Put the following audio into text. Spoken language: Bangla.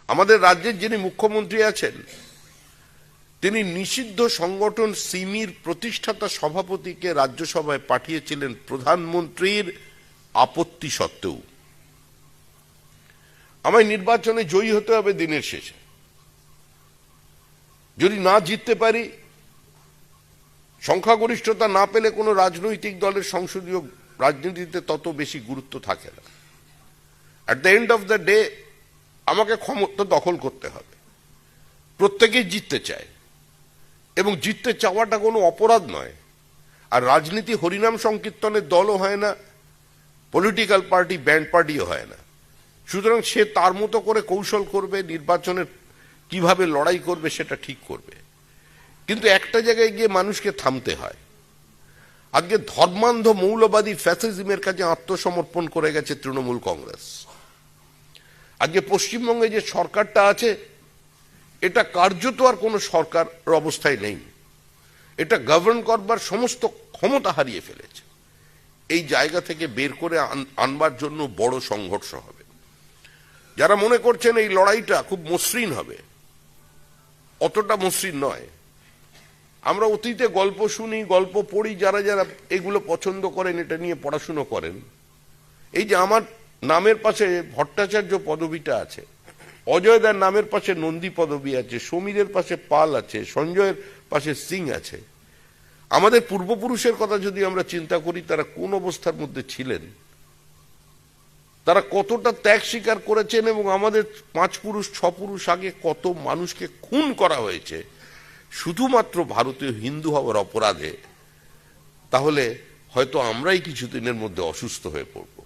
আমাদের রাজ্যের যিনি মুখ্যমন্ত্রী আছেন তিনি নিষিদ্ধ সংগঠন সিমির প্রতিষ্ঠাতা সভাপতিকে রাজ্যসভায় পাঠিয়েছিলেন প্রধানমন্ত্রীর আপত্তি সত্ত্বেও। আমায় নির্বাচনে জয়ী হতে হবে দিনের শেষে। যদি না জিততে পারি, সংখ্যাগরিষ্ঠতা না পেলে কোনো রাজনৈতিক দলের সংসদীয় রাজনীতিতে তত বেশি গুরুত্ব থাকে না। At the end of the day আমাকে ক্ষমতা দখল করতে হবে। প্রত্যেকেই জিততে চায় এবং জিততে চাওয়াটা কোনো অপরাধ নয়। আর রাজনীতি হরিনাম সংকীর্তনের দলও হয় না, পলিটিক্যাল পার্টি ব্যান্ড পার্টিও হয় না। সুতরাং সে তার মতো করে কৌশল করবে, নির্বাচনের কিভাবে লড়াই করবে সেটা ঠিক করবে। কিন্তু একটা জায়গায় গিয়ে মানুষকে থামতে হয়। আজকে ধর্মান্ধ মৌলবাদী ফ্যাসিজমের কাছে আত্মসমর্পণ করে গেছে তৃণমূল কংগ্রেস। আজকে পশ্চিমবঙ্গে যে সরকারটা আছে এটা কার্যত আর কোনো সরকার অবস্থায় নেই। এটা গভর্ন করবার সমস্ত ক্ষমতা হারিয়ে ফেলেছে। এই জায়গা থেকে বের করে আনবার জন্য বড় সংঘর্ষ হবে। যারা মনে করছেন এই লড়াইটা খুব মসৃণ হবে, অতটা মসৃণ নয়। আমরা অতীতে গল্প শুনি, গল্প পড়ি, যারা যারা এগুলো পছন্দ করেন, এটা নিয়ে পড়াশুনো করেন। এই যে আমার নামের পাশে ভট্টাচার্য পদবিটা আছে, অজয়দার নামের পাশে নন্দী পদবী আছে, সমীরের পাশে পাল আছে, সঞ্জয়ের পাশে সিং আছে। আমাদের পূর্বপুরুষের কথা যদি আমরা চিন্তা করি, তারা কোন অবস্থার মধ্যে ছিলেন, তারা কতটা ত্যাগ স্বীকার করেছেন এবং আমাদের 5 পুরুষ 6 পুরুষ আগে কত মানুষকে খুন করা হয়েছে শুধুমাত্র ভারতীয় হিন্দু হওয়ার অপরাধে, তাহলে হয়তো আমরাই কিছুদিনের মধ্যে অসুস্থ হয়ে পড়ব।